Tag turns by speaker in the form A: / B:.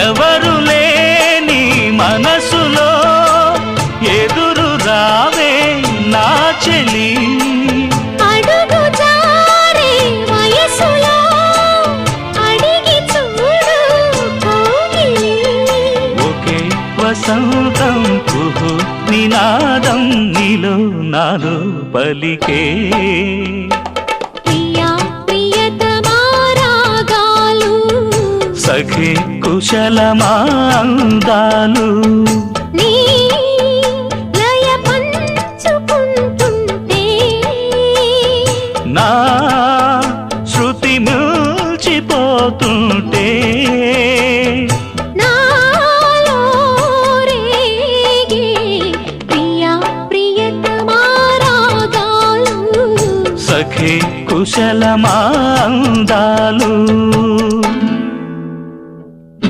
A: ఎవరు లేని మనసులో ఎదురు రావే నా చెలి
B: అడుగు జారే వయసులో అడిగి చూడు కోగిలి
A: ఒకే వసంతం కుహు నినాదం నీలో నాలో పలికే
B: ప్రియా ప్రియతమా రాగాలు
A: సఖి కుశలమా అందాలు
B: నీ లయ పంచుకుంటుంటే
A: నా శృతి మిల్చిపోతుంటే
B: నాలో రేగే ప్రియా ప్రియతమా రాగాలు
A: సఖి కుశలమా అందాలు